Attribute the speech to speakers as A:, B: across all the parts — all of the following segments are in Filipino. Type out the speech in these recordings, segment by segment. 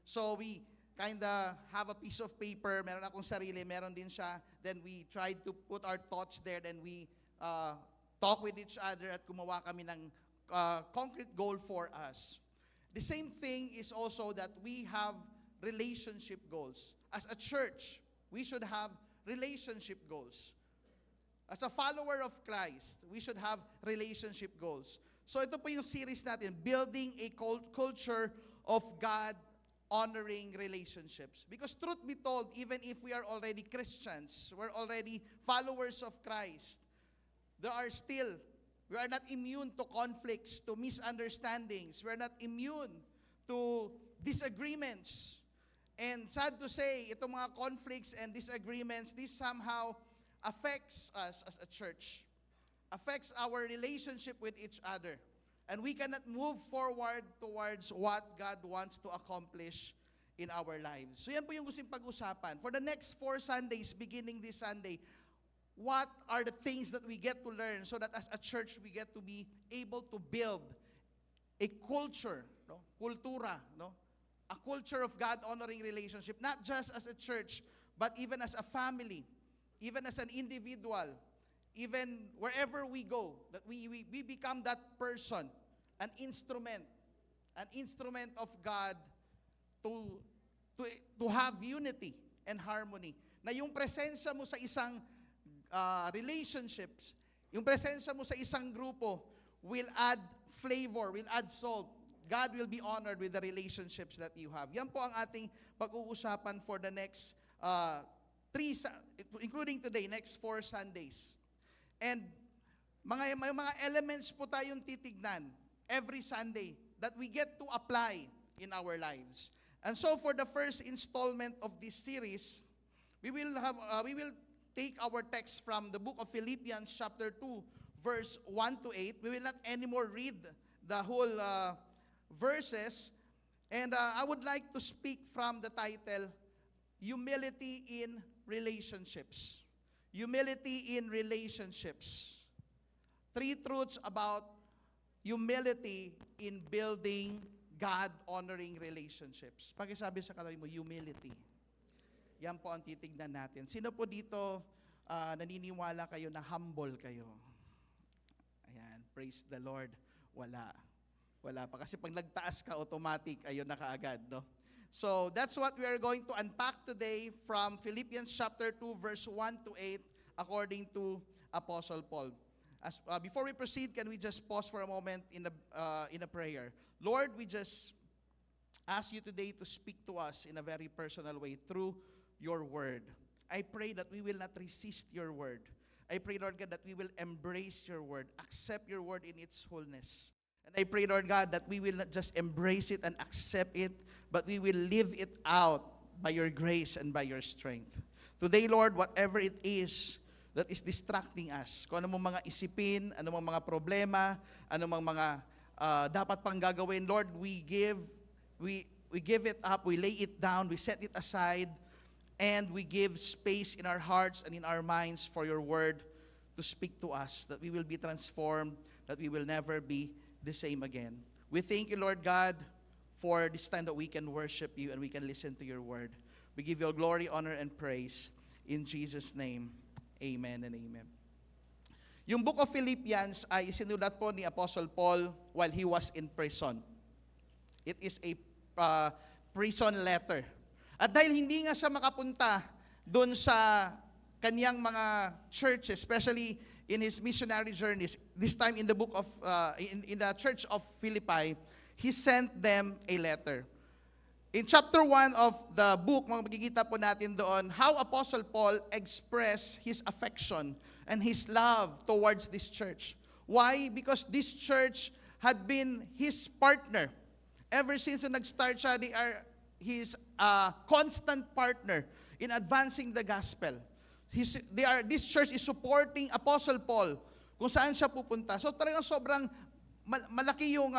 A: So we kinda have a piece of paper, meron akong sarili, meron din siya. Then we tried to put our thoughts there, then we talk with each other at gumawa kami ng concrete goal for us. The same thing is also that we have relationship goals. As a church, we should have relationship goals. As a follower of Christ, we should have relationship goals. So ito po yung series natin, Building a Culture of God-honoring Relationships. Because truth be told, even if we are already Christians, we're already followers of Christ, we are not immune to conflicts, to misunderstandings. We're not immune to disagreements. And sad to say, itong mga conflicts and disagreements, this somehow affects us as a church, affects our relationship with each other. And we cannot move forward towards what God wants to accomplish in our lives. So yan po yung gusto pag-usapan. For the next 4 Sundays, beginning this Sunday, what are the things that we get to learn so that as a church, we get to be able to build a culture, kultura, a culture of God-honoring relationship, not just as a church, but even as a family, even as an individual, even wherever we go, that we become that person, an instrument of God to have unity and harmony. Na yung presensya mo sa isang relationships, yung presensya mo sa isang grupo will add flavor, will add salt. God will be honored with the relationships that you have. Yan po ang ating pag-uusapan for the next including today, next 4 Sundays. And may mga elements po tayong titignan every Sunday that we get to apply in our lives. And so for the first installment of this series, we will take our text from the book of Philippians chapter 2, verse 1 to 8. We will not anymore read the whole verses. And I would like to speak from the title, Humility in Relationships. Humility in relationships. 3 truths about humility in building God-honoring relationships. Pakisabi sa katabi mo, humility. Yan po ang titignan natin. Sino po dito naniniwala kayo na humble kayo? Ayan, praise the Lord. Wala pa. Kasi pag nagtaas ka, automatic, ayun na kaagad, no? So that's what we are going to unpack today from Philippians chapter 2, verse 1 to 8, according to Apostle Paul. Before we proceed, can we just pause for a moment in a prayer? Lord, we just ask you today to speak to us in a very personal way through your word. I pray that we will not resist your word. I pray, Lord God, that we will embrace your word, accept your word in its wholeness. And I pray, Lord God, that we will not just embrace it and accept it, but we will live it out by your grace and by your strength. Today, Lord, whatever it is that is distracting us, kung ano mong mga isipin, ano mong mga problema, ano mong mga dapat pang gagawin, Lord, we give it up, we lay it down, we set it aside, and we give space in our hearts and in our minds for your word to speak to us, that we will be transformed, that we will never be the same again. We thank you, Lord God, for this time that we can worship you and we can listen to your word. We give you all glory, honor, and praise. In Jesus' name, amen and amen. Yung book of Philippians ay isinulat po ni Apostle Paul while he was in prison. It is a prison letter. At dahil hindi nga siya makapunta doon sa kanyang mga churches, especially in his missionary journeys, this time in the book of, in the church of Philippi, he sent them a letter. In chapter 1 of the book, makikita po natin doon how Apostle Paul expressed his affection and his love towards this church. Why? Because this church had been his partner. Ever since nag-start siya, they are his constant partner in advancing the gospel. This church is supporting Apostle Paul kung saan siya pupunta. So talagang sobrang malaki yung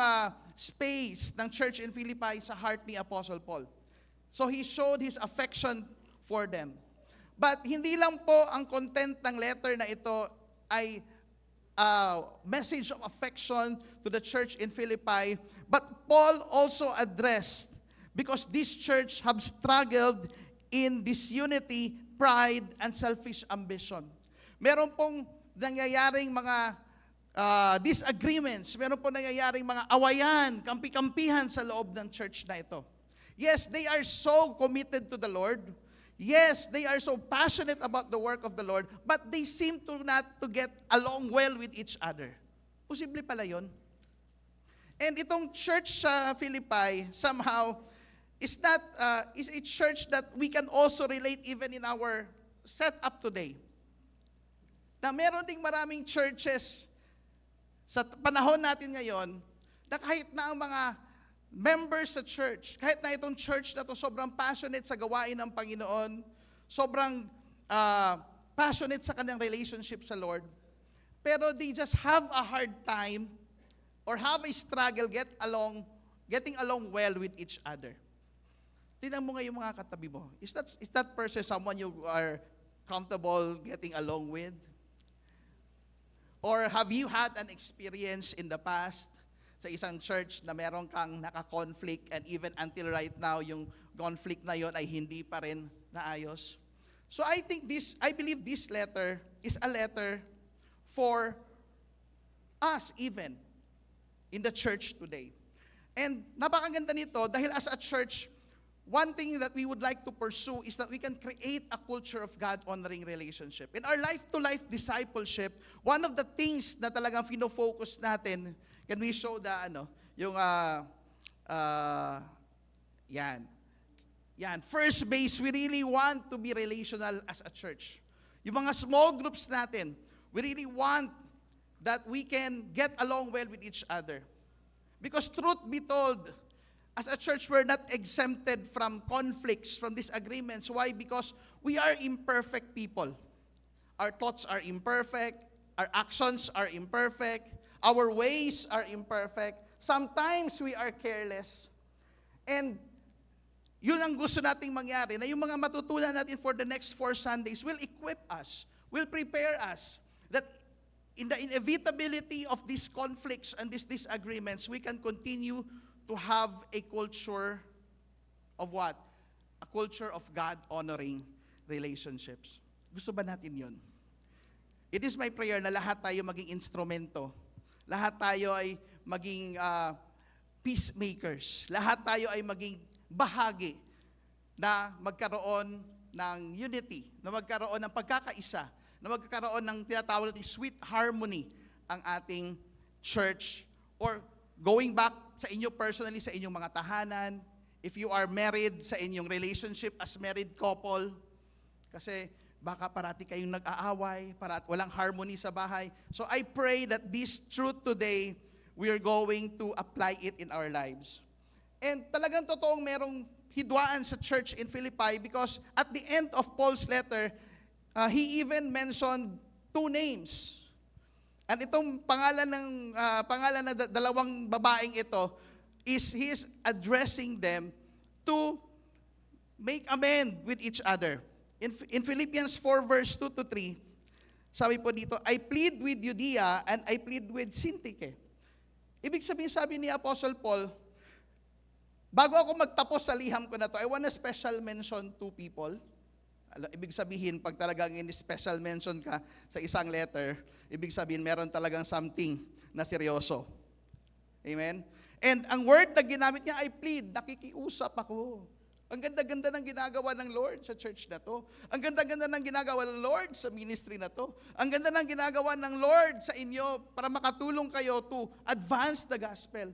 A: space ng church in Philippi sa heart ni Apostle Paul. So he showed his affection for them. But hindi lang po ang content ng letter na ito ay message of affection to the church in Philippi, but Paul also addressed Because this church have struggled in disunity, pride, and selfish ambition. Meron pong nangyayaring mga disagreements, meron pong nangyayaring mga awayan, kampi-kampihan sa loob ng church na ito. Yes, they are so committed to the Lord. Yes, they are so passionate about the work of the Lord, but they seem to not to get along well with each other. Posible pala yun. And itong church sa Philippi, somehow, is a church that we can also relate even in our setup today. Na meron ding maraming churches sa panahon natin ngayon na kahit na ang mga members sa church, kahit na itong church na to sobrang passionate sa gawain ng Panginoon, sobrang passionate sa kanilang relationship sa Lord, pero they just have a hard time or have a struggle getting along well with each other. Tingnan mo ngayon mga katabi mo. Is that person someone you are comfortable getting along with? Or have you had an experience in the past sa isang church na meron kang naka-conflict and even until right now, yung conflict na yon ay hindi pa rin naayos? So I believe this letter is a letter for us even in the church today. And napakaganda nito dahil as a church, one thing that we would like to pursue is that we can create a culture of God-honoring relationship. In our life-to-life discipleship, one of the things na talagang fino-focus natin, can we show yan. First base, we really want to be relational as a church. Yung mga small groups natin, we really want that we can get along well with each other. Because truth be told, as a church, we're not exempted from conflicts, from disagreements. Why? Because we are imperfect people. Our thoughts are imperfect. Our actions are imperfect. Our ways are imperfect. Sometimes we are careless. And yun ang gusto nating mangyari, na yung mga matutunan natin for the next 4 Sundays will equip us, will prepare us, that in the inevitability of these conflicts and these disagreements, we can continue to have a culture of what? A culture of God-honoring relationships. Gusto ba natin yun? It is my prayer na lahat tayo maging instrumento. Lahat tayo ay maging peacemakers. Lahat tayo ay maging bahagi na magkaroon ng unity, na magkaroon ng pagkakaisa, na magkaroon ng tinatawag nating sweet harmony ang ating church. Or going back sa inyo personally, sa inyong mga tahanan, if you are married, sa inyong relationship as married couple, kasi baka parati kayong nag-aaway, walang harmony sa bahay. So I pray that this truth today, we are going to apply it in our lives. And talagang totoong merong hidwaan sa church in Philippi because at the end of Paul's letter, he even mentioned 2 names. And itong pangalan ng dalawang babaeng ito he is addressing them to make amend with each other. In Philippians 4 verse 2 to 3, sabi po dito, I plead with Judea and I plead with Syntyche. Ibig sabihin, sabi ni Apostle Paul, bago ako magtapos sa liham ko na to, I want to special mention 2 people. Ibig sabihin, pag talagang in-special mention ka sa isang letter, ibig sabihin, meron talagang something na seryoso. Amen? And ang word na ginamit niya, I plead, nakikiusap ako. Ang ganda-ganda ng ginagawa ng Lord sa church na to. Ang ganda-ganda ng ginagawa ng Lord sa ministry na to. Ang ganda ng ginagawa ng Lord sa inyo para makatulong kayo to advance the gospel.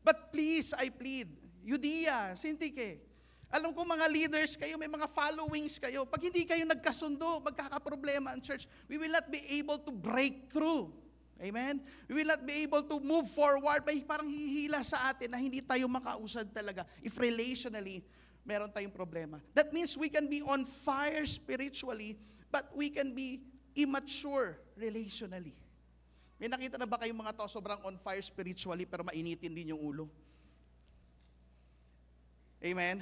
A: But please, I plead, Judea, Syntyche, alam ko mga leaders kayo, may mga followings kayo. Pag hindi kayo nagkasundo, magkakaproblema ang church. We will not be able to break through. Amen? We will not be able to move forward. May parang hihila sa atin na hindi tayo makausad talaga if relationally meron tayong problema. That means we can be on fire spiritually, but we can be immature relationally. May nakita na ba kayong mga tao sobrang on fire spiritually pero mainitin din yung ulo? Amen?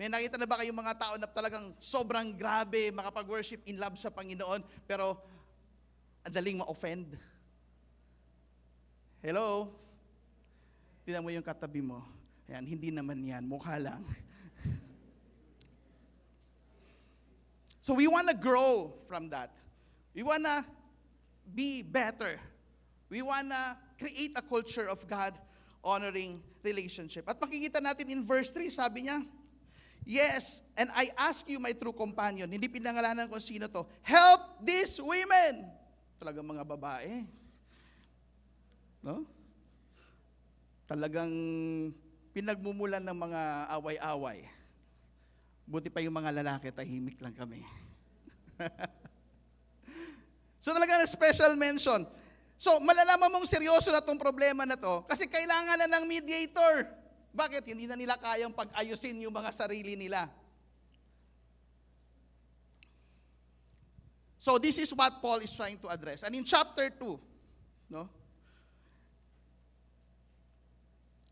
A: May nakita na ba kayong mga tao na talagang sobrang grabe, makapag-worship in love sa Panginoon, pero adaling ma-offend? Hello? Tingnan mo yung katabi mo. Ayan, hindi naman yan, mukha lang. So we want to grow from that. We want to be better. We want to create a culture of God-honoring relationship. At makikita natin in verse 3, sabi niya, yes, and I ask you, my true companion, hindi pinangalanan kung sino to, help these women. Talagang mga babae. No? Talagang pinagmumulan ng mga away-away. Buti pa yung mga lalaki, tahimik lang kami. So talaga special mention. So malalaman mong seryoso na itong problema na to kasi kailangan na ng mediator. Bakit? Hindi na nila kayang pag-ayusin yung mga sarili nila. So this is what Paul is trying to address. And in chapter 2, no?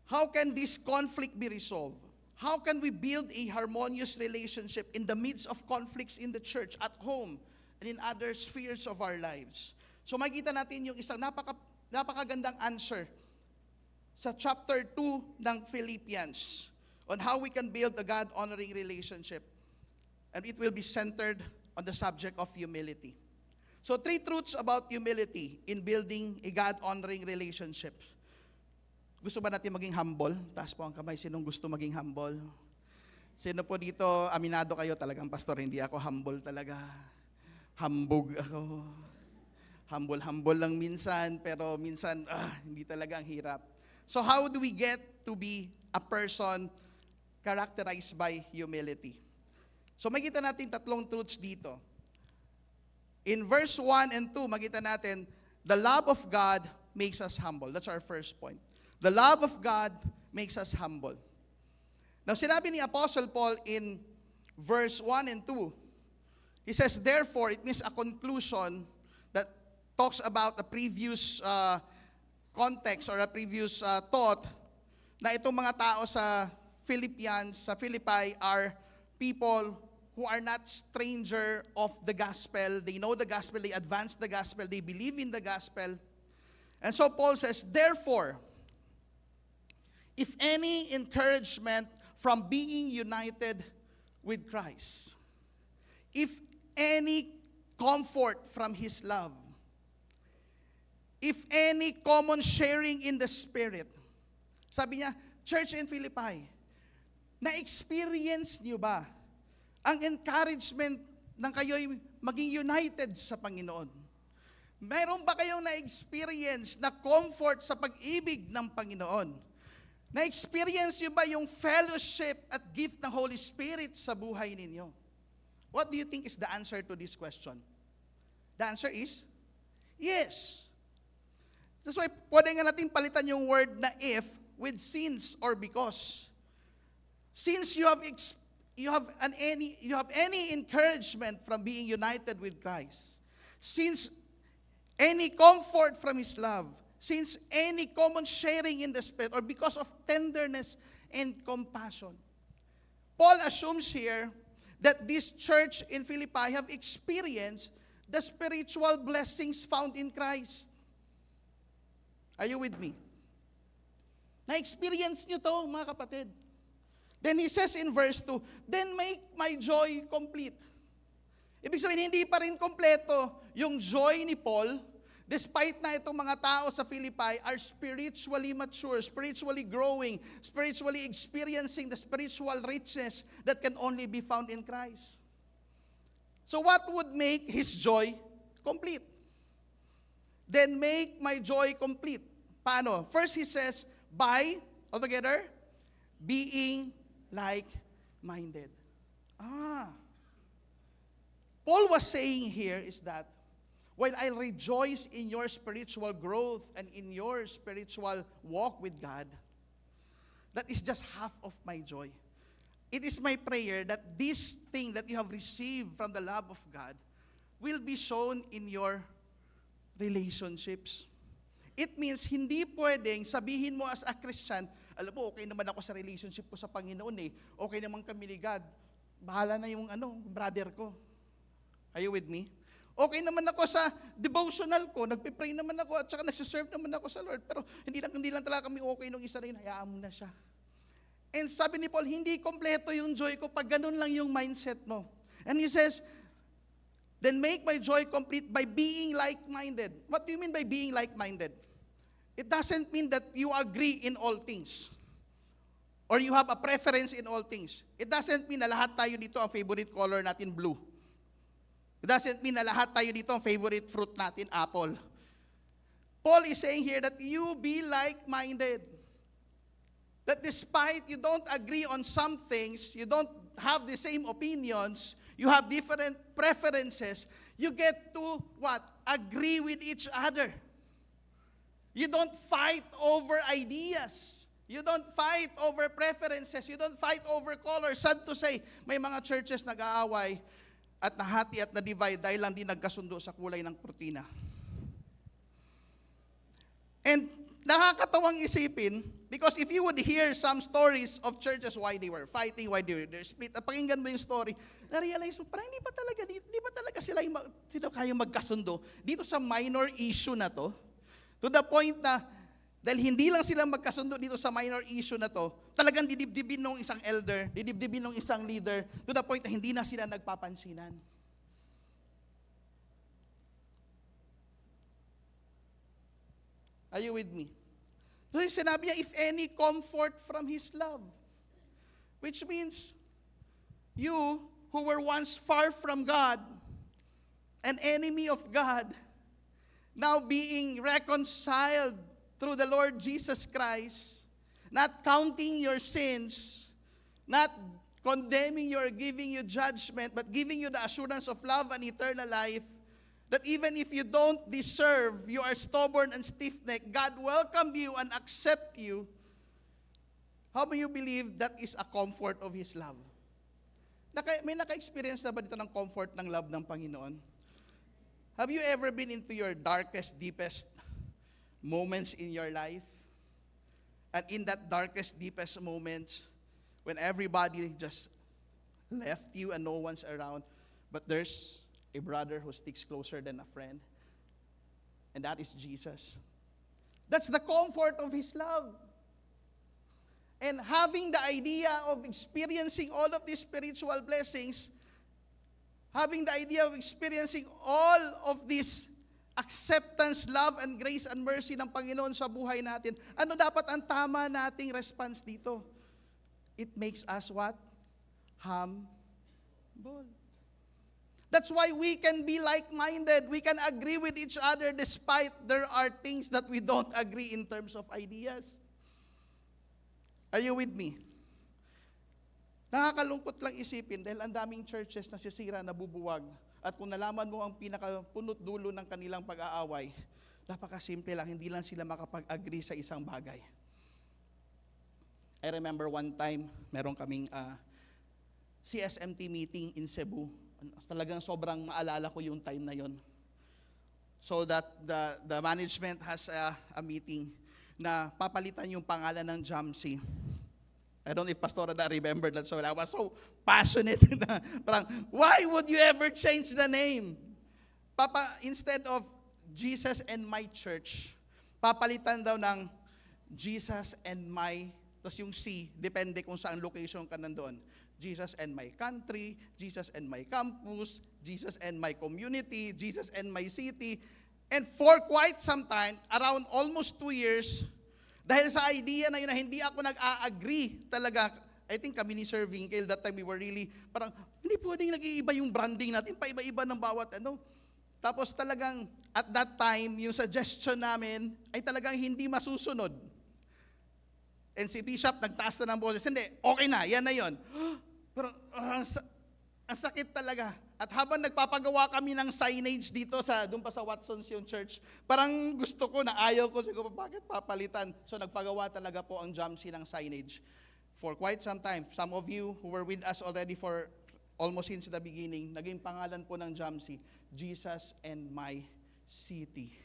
A: How can this conflict be resolved? How can we build a harmonious relationship in the midst of conflicts in the church, at home, and in other spheres of our lives? So makikita natin yung isang napakagandang answer sa chapter 2 ng Philippians on how we can build a God-honoring relationship. And it will be centered on the subject of humility. So 3 truths about humility in building a God-honoring relationship. Gusto ba natin maging humble? Taas po ang kamay. Sinong gusto maging humble? Sino po dito, aminado kayo talagang, pastor, hindi ako humble talaga. Hambog ako. Humble lang minsan, pero minsan, hindi talaga ang hirap. So how do we get to be a person characterized by humility? So makita natin 3 truths dito. In verse 1 and 2, makita natin, the love of God makes us humble. That's our first point. The love of God makes us humble. Now, sinabi ni Apostle Paul in verse 1 and 2, he says, therefore, it means a conclusion that talks about a previous context or a previous thought na itong mga tao sa Philippi are people who are not stranger of the gospel. They know the gospel, they advance the gospel, they believe in the gospel. And so Paul says, therefore, if any encouragement from being united with Christ, if any comfort from His love, if any common sharing in the Spirit. Sabi niya, Church in Philippi, na-experience niyo ba ang encouragement ng kayo'y maging united sa Panginoon? Meron ba kayong na-experience na comfort sa pag-ibig ng Panginoon? Na-experience niyo ba yung fellowship at gift ng Holy Spirit sa buhay ninyo? What do you think is the answer to this question? The answer is, yes. That's why pwede nga natin palitan yung word na if with since or because. Since you have any encouragement from being united with Christ, since any comfort from His love, since any common sharing in the Spirit, or because of tenderness and compassion. Paul assumes here that this church in Philippi have experienced the spiritual blessings found in Christ. Are you with me? Na-experience nyo to, mga kapatid. Then he says in verse 2, then make my joy complete. Ibig sabihin, hindi pa rin kompleto yung joy ni Paul, despite na itong mga tao sa Philippi are spiritually mature, spiritually growing, spiritually experiencing the spiritual richness that can only be found in Christ. So what would make his joy complete? Then make my joy complete. Paano? First he says, by, altogether, being like-minded. Paul was saying here is that while I rejoice in your spiritual growth and in your spiritual walk with God, that is just half of my joy. It is my prayer that this thing that you have received from the love of God will be shown in your relationships. It means hindi pwedeng sabihin mo as a Christian, alam mo, okay naman ako sa relationship ko sa Panginoon eh. Okay naman kami ni God. Bahala na yung brother ko. Are you with me? Okay naman ako sa devotional ko, nagpipray naman ako at saka nagsiserve naman ako sa Lord. Pero hindi lang talaga kami okay nung isa rin, hayaan mo na siya. And sabi ni Paul, hindi kompleto yung joy ko pag ganun lang yung mindset mo. And he says, then make my joy complete by being like-minded. What do you mean by being like-minded? It doesn't mean that you agree in all things. Or you have a preference in all things. It doesn't mean na lahat tayo dito ang favorite color natin blue. It doesn't mean na lahat tayo dito ang favorite fruit natin apple. Paul is saying here that you be like-minded. That despite you don't agree on some things, you don't have the same opinions, you have different preferences, you get to what? Agree with each other. You don't fight over ideas. You don't fight over preferences. You don't fight over color. Sad to say, may mga churches nag-aaway at nahati at na-divide dahil lang di nagkasundo sa kulay ng kurtina. And nakakatawang isipin, because if you would hear some stories of churches, why they were fighting, why they were split, at pakinggan mo yung story, na-realize mo, parang hindi pa talaga sila kayang magkasundo dito sa minor issue na to. To the point na, dahil hindi lang sila magkasundo dito sa minor issue na to, talagang didibdibin ng isang elder, didibdibin ng isang leader, to the point na hindi na sila nagpapansinan. Are you with me? So sinabi niya, if any comfort from His love. Which means, you who were once far from God, an enemy of God, now being reconciled through the Lord Jesus Christ, not counting your sins, not condemning you or giving you judgment, but giving you the assurance of love and eternal life, that even if you don't deserve, you are stubborn and stiff-necked, God welcomed you and accept you. How do you believe that is a comfort of His love? May naka-experience na ba dito ng comfort ng love ng Panginoon? Have you ever been into your darkest, deepest moments in your life? And in that darkest, deepest moments, when everybody just left you and no one's around, but there's a brother who sticks closer than a friend, and that is Jesus. That's the comfort of His love. And having the idea of experiencing all of these spiritual blessings, having the idea of experiencing all of this acceptance, love, and grace and mercy ng Panginoon sa buhay natin, ano dapat ang tama nating response dito? It makes us what? Humble. That's why we can be like-minded. We can agree with each other despite there are things that we don't agree in terms of ideas. Are you with me? Nakakalungkot lang isipin dahil ang daming churches na sisira, nabubuwag. At kung nalaman mo ang pinakapunot dulo ng kanilang pag-aaway, napakasimple lang, hindi lang sila makapag-agree sa isang bagay. I remember one time, meron kaming CSMT meeting in Cebu. Talagang sobrang maalala ko yung time na yon. So that the management has a meeting na papalitan yung pangalan ng Jamsi. I don't know if Pastor Ada remembered that, so I was so passionate na parang, why would you ever change the name? Instead of Jesus and my church, papalitan daw ng Jesus and my, tapos yung C, depende kung saan location ka nandoon. Jesus and my country, Jesus and my campus, Jesus and my community, Jesus and my city. And for quite some time, around almost 2 years, dahil sa idea na yun na hindi ako nag-a-agree talaga, I think kami ni Sir Vinkel, that time we were really, parang, hindi pwedeng nag-iiba yung branding natin, paiba-iba ng bawat ano. Tapos talagang, at that time, yung suggestion namin, ay talagang hindi masusunod. And si Bishop, nagtaas na ng boses, hindi, okay na, yan na yun. Parang, ang sakit talaga. At habang nagpapagawa kami ng signage dito doon pa sa Watson's yung church, parang gusto ko na ayaw ko, siguro bakit papalitan? So nagpagawa talaga po ang Jamsi ng signage for quite some time. Some of you who were with us already for almost since the beginning, naging pangalan po ng Jamsi, Jesus and my city.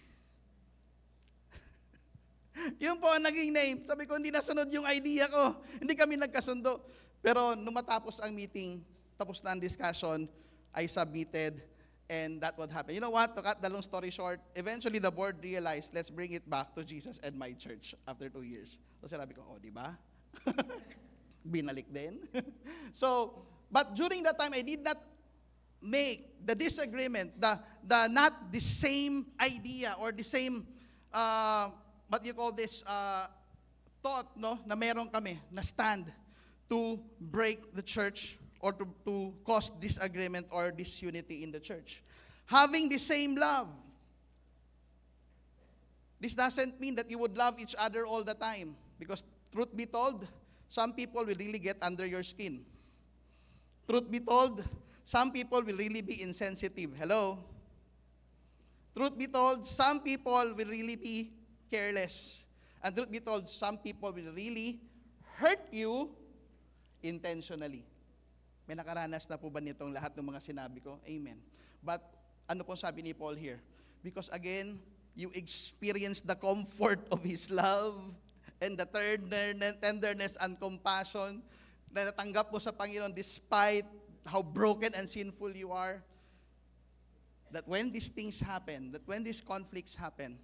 A: Yun po ang naging name. Sabi ko, hindi nasunod yung idea ko. Hindi kami nagkasundo. Pero nung matapos ang meeting, tapos na ang discussion, I submitted, and that would happen. You know what? To cut the long story short, eventually the board realized, let's bring it back to Jesus and my church after 2 years. So sinabi ko, di ba? Binalik din. So, but during that time, I did not make the disagreement, the not the same idea or the same, what you call this, thought, no, na meron kami, na stand to break the church or to cause disagreement or disunity in the church. Having the same love. This doesn't mean that you would love each other all the time, because truth be told, some people will really get under your skin. Truth be told, some people will really be insensitive. Hello? Truth be told, some people will really be careless. And truth be told, some people will really hurt you intentionally. May nakaranas na po ba nitong lahat ng mga sinabi ko? Amen. But ano po sabi ni Paul here? Because again, you experience the comfort of His love and the tenderness and compassion na natanggap mo sa Panginoon despite how broken and sinful you are. That when these things happen, that when these conflicts happen,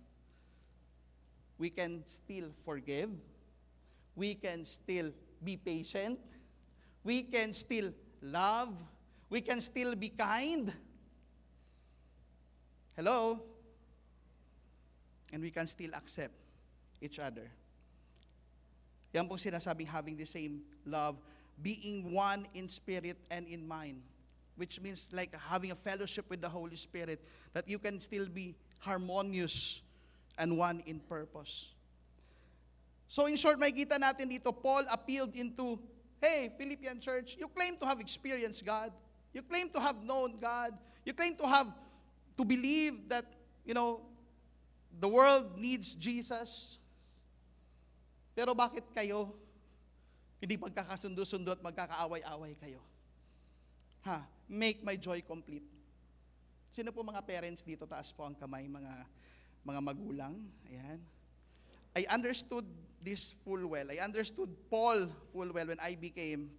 A: we can still forgive, we can still be patient, we can still love, we can still be kind. Hello? And we can still accept each other. Yan pong sinasabing having the same love, being one in spirit and in mind, which means like having a fellowship with the Holy Spirit, that you can still be harmonious and one in purpose. So in short, makikita natin dito, Paul appealed into, hey, Philippian church, you claim to have experienced God. You claim to have known God. You claim to believe that, the world needs Jesus. Pero bakit kayo hindi magkakasundo-sundo at magkakaaway-away kayo? Make my joy complete. Sino po mga parents dito? Taas po ang kamay, mga magulang. Ayan. I understood this full well. I understood Paul full well when I became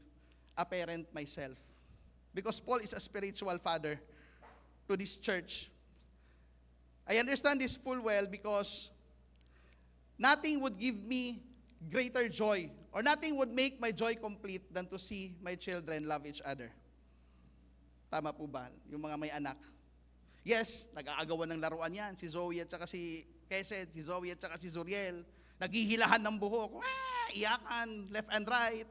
A: a parent myself. Because Paul is a spiritual father to this church. I understand this full well because nothing would give me greater joy or nothing would make my joy complete than to see my children love each other. Tama po ba? Yung mga may anak. Yes, nag-aagawan ng laruan yan. Si Zoe at saka si Kesed, si Zoe at saka si Zuriel. Naghihilahan ng buhok. Iyakan, left and right.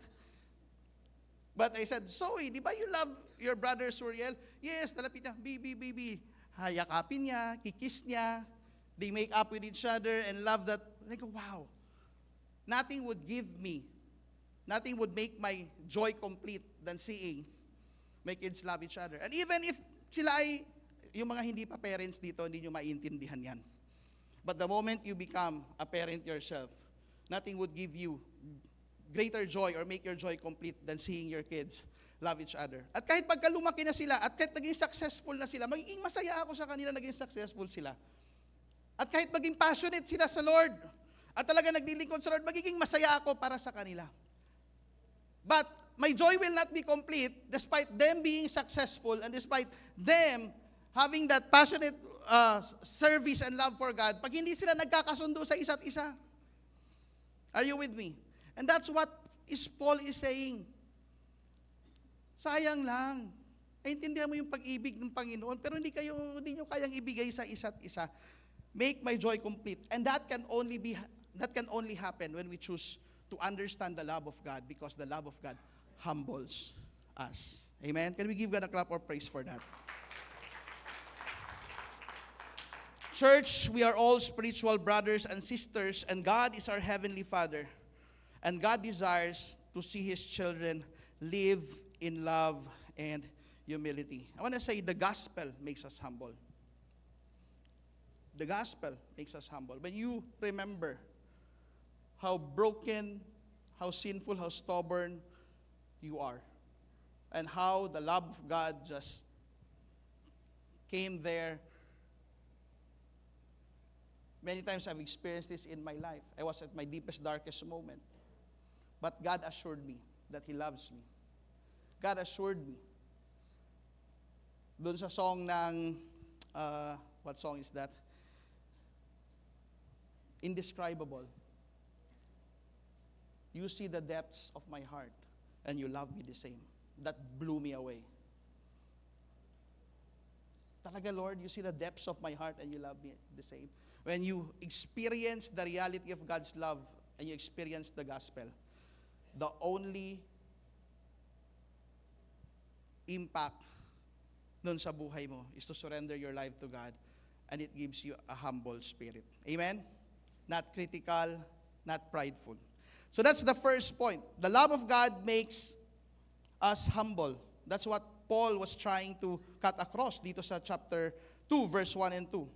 A: But I said, Zoe, di ba you love your brother Zuriel? Yes, nalapit niya. Baby. Hayakapin niya, kikis niya. They make up with each other and love that. And I go, wow. Nothing would make my joy complete than seeing my kids love each other. And even if sila ay, yung mga hindi pa parents dito, hindi nyo maintindihan yan. But the moment you become a parent yourself, nothing would give you greater joy or make your joy complete than seeing your kids love each other. At kahit pagka lumaki na sila, at kahit naging successful na sila, magiging masaya ako sa kanila naging successful sila. At kahit maging passionate sila sa Lord, at talaga naglilingkod sa Lord, magiging masaya ako para sa kanila. But my joy will not be complete despite them being successful and despite them having that passionate service and love for God, pag hindi sila nagkakasundo sa isa't isa. Are you with me? And that's what Paul is saying. Sayang lang. Naintindihan mo yung pag-ibig ng Panginoon, pero hindi nyo kayang ibigay sa isa't isa. Make my joy complete. And that can only happen when we choose to understand the love of God, because the love of God humbles us. Amen? Can we give God a clap or praise for that? Church, we are all spiritual brothers and sisters, and God is our Heavenly Father. And God desires to see His children live in love and humility. I want to say the gospel makes us humble. The gospel makes us humble. When you remember how broken, how sinful, how stubborn you are, and how the love of God just came there. Many times I've experienced this in my life. I was at my deepest, darkest moment. But God assured me that He loves me. God assured me. Doon sa song ng, what song is that? Indescribable. You see the depths of my heart. and you love me the same. That blew me away. Talaga, Lord, you see the depths of my heart and you love me the same. When you experience the reality of God's love and you experience the gospel, the only impact nun sa buhay mo is to surrender your life to God, and it gives you a humble spirit. Amen? Not critical, not prideful. So that's the first point. The love of God makes us humble. That's what Paul was trying to cut across dito sa chapter 2, verse 1 and 2.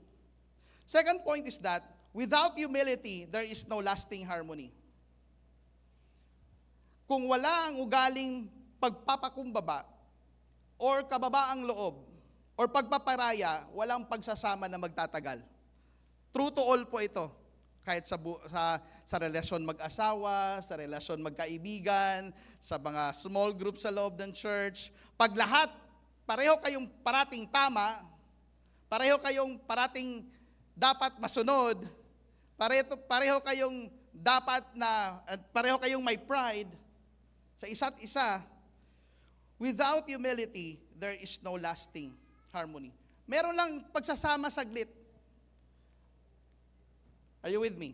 A: Second point is that without humility, there is no lasting harmony. Kung wala ang ugaling pagpapakumbaba or kababaang loob or pagpaparaya, walang pagsasama na magtatagal. True to all po ito. Kahit sa relasyon mag-asawa, sa relasyon magkaibigan, sa mga small group sa loob ng church, pag lahat, pareho kayong parating tama, pareho kayong parating dapat masunod, pareho kayong dapat na, pareho kayong may pride sa isa't isa, without humility, there is no lasting harmony. Meron lang pagsasama saglit. Are you with me?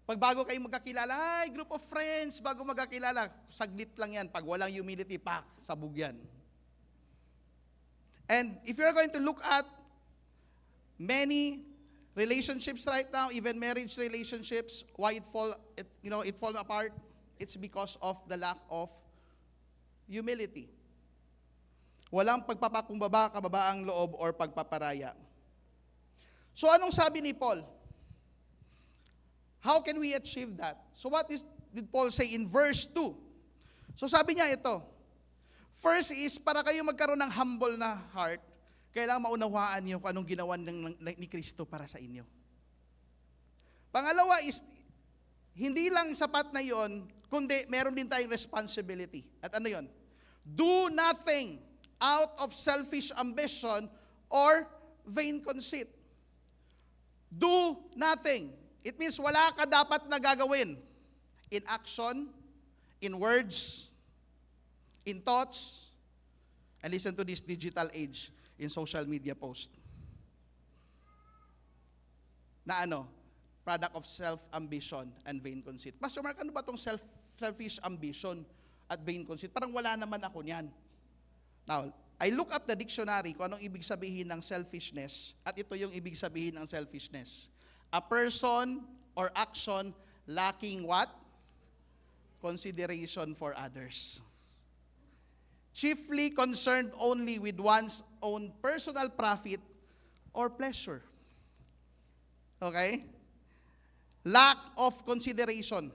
A: Pag bago kayo magkakilala, group of friends, bago magkakilala, saglit lang yan. Pag walang humility, sabog yan. And if you're going to look at many relationships right now, even marriage relationships, why it fall apart, it's because of the lack of humility. Walang pagpapakumbaba, kababaang loob, or pagpaparaya. So anong sabi ni Paul? How can we achieve that? So what did Paul say in verse 2? So sabi niya ito, first is, para kayo magkaroon ng humble na heart, kailangan maunawaan niyo kung anong ginawa ni Kristo para sa inyo. Pangalawa is, hindi lang sapat na yon, kundi meron din tayong responsibility. At ano yon? Do nothing out of selfish ambition or vain conceit. Do nothing. It means wala ka dapat na gagawin in action, in words, in thoughts, and listen to this digital age in social media post. Na product of self-ambition and vain conceit. Pastor Mark, ano ba itong selfish ambition at vain conceit? Parang wala naman ako niyan. Now, I look up the dictionary kung anong ibig sabihin ng selfishness, at ito yung ibig sabihin ng selfishness. A person or action lacking what? Consideration for others. Chiefly concerned only with one's own personal profit or pleasure. Okay? Lack of consideration.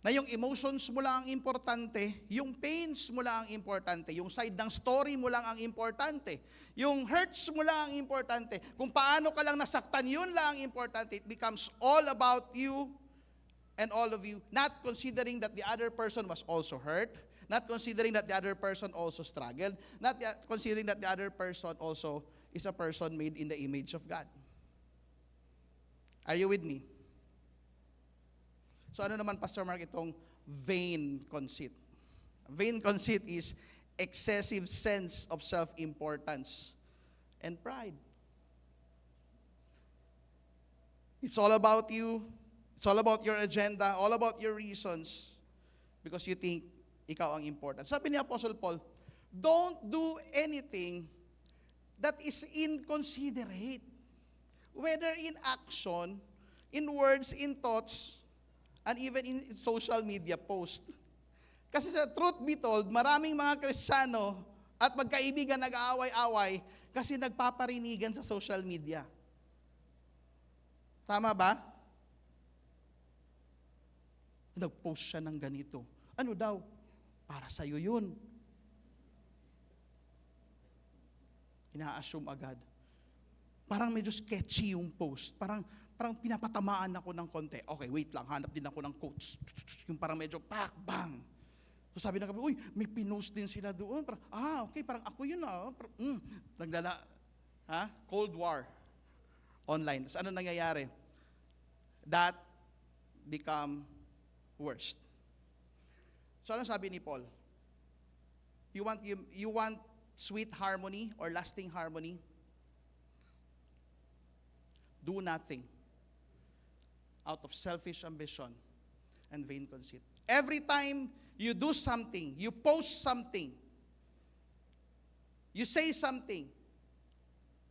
A: Na yung emotions mo lang ang importante, yung pains mo lang ang importante, yung side ng story mo lang ang importante, yung hurts mo lang ang importante, kung paano ka lang nasaktan, yun lang ang importante. It becomes all about you and all of you, not considering that the other person was also hurt, not considering that the other person also struggled, not considering that the other person also is a person made in the image of God. Are you with me? So ano naman, Pastor Mark, itong vain conceit? Vain conceit is excessive sense of self-importance and pride. It's all about you. It's all about your agenda, all about your reasons, because you think ikaw ang important. Sabi ni Apostle Paul, don't do anything that is inconsiderate, whether in action, in words, in thoughts, and even in social media post. Kasi sa truth be told, maraming mga Kristiyano at magkaibigan nag-aaway-away kasi nagpaparinigan sa social media. Tama ba? Nag-post siya ng ganito. Ano daw? Para sa'yo yun. Ina-assume agad. Parang medyo sketchy yung post. Parang pinapatamaan ako ng konti. Okay, wait lang, hanap din ako ng quotes. Yung parang medyo bang. So sabi ng kapatid, uy, may pinost din sila doon. Parang, okay, parang ako yun Nagdala, Cold War online. Tapos ano nangyayari? That become worst. So ano sabi ni Paul? You want sweet harmony or lasting harmony? Do nothing out of selfish ambition and vain conceit. Every time you do something, you post something, you say something,